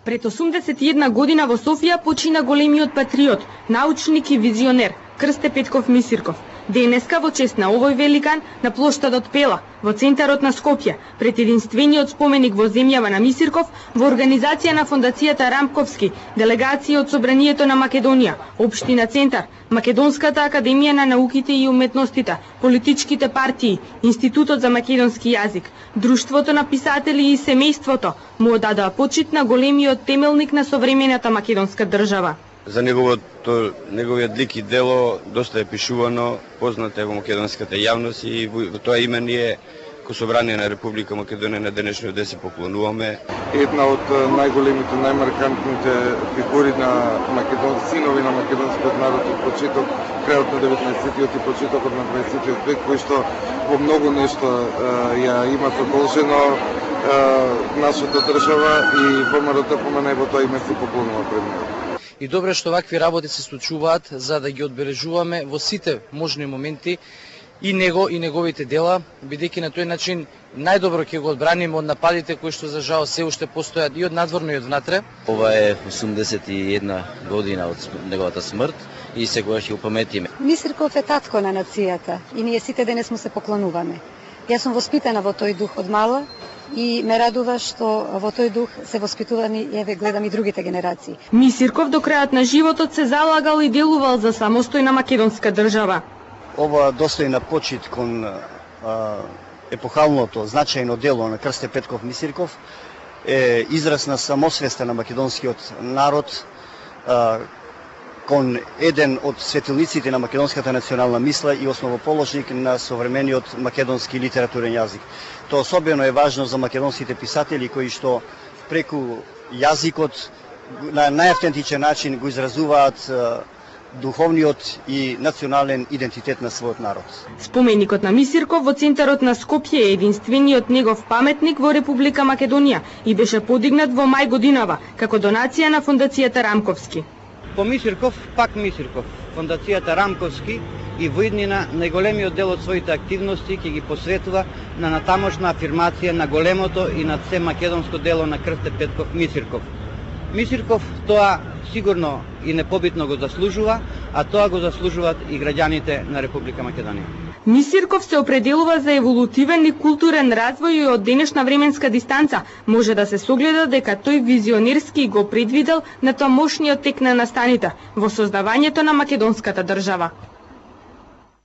Пред 81 година во Софија почина големиот патриот, научник и визионер Крсте Петков Мисирков. Денеска во чест на овој великан на плоштадот Пела, во центарот на Скопје, пред единствениот споменик во земјава на Мисирков, во организација на Фондацијата Рамковски, делегација од Собранието на Македонија, Општина Центар, Македонската академија на науките и уметностите, политичките партии, Институтот за македонски јазик, Друштвото на писатели и семејството му одадоа почит на големиот темелник на современата македонска држава. За неговиот лик и дело доста е пишувано, познато е во македонската јавност и во тоа име ние ко Собрание на Република Македонија на денешниот ден се поклонуваме. Една од најголемите, најмаркантните фигури на синови на македонскиот народ од почеток, крајот на 19-тиот и почетокот на 20-тиот век, кои што во многу нешто ја имат одолжено нашата држава и ВМРО во тоа име се поклонува пред него. И добре што вакви работи се случуваат за да ги одбележуваме во сите можни моменти и него и неговите дела, бидејќи на тој начин најдобро ќе го одбраниме од нападите кои што за жал се уште постојат и од надворно и од внатре. Ова е 81 година од неговата смрт и секогаш ќе го паметиме. Мисирков е татко на нацијата и ние сите денес му се поклонуваме. Јас сум воспитана во тој дух од мала и ме радува што во тој дух се воспитувани и еве гледам и другите генерации. Мисирков до крајот на животот се залагал и делувал за самостојна македонска држава. Ова достојна почит кон епохалното значајно дело на Крсте Петков Мисирков е израз на самосвеста на македонскиот народ кон еден од светилниците на македонската национална мисла и основоположник на современиот македонски литературен јазик. Тоа особено е важно за македонските писатели кои што преку јазикот на најавтентичен начин го изразуваат духовниот и национален идентитет на својот народ. Споменикот на Мисирков во центарот на Скопје е единствениот негов паметник во Република Македонија и беше подигнат во мај годинава како донација на Фондацијата Рамковски. По Мисирков, пак Мисирков, Фондацијата Рамковски и во иднина најголемиот дел од своите активности ќе ги посветува на натамошна афирмација на големото и над се македонско дело на Крсте Петков Мисирков. Мисирков тоа сигурно и непобитно го заслужува, а тоа го заслужуваат и граѓаните на Република Македонија. Мисирков се определува за еволутивен и културен развој и од денешна временска дистанца може да се согледа дека тој визионерски го предвидел на тоа мощниот тек на настаните во создавањето на македонската држава.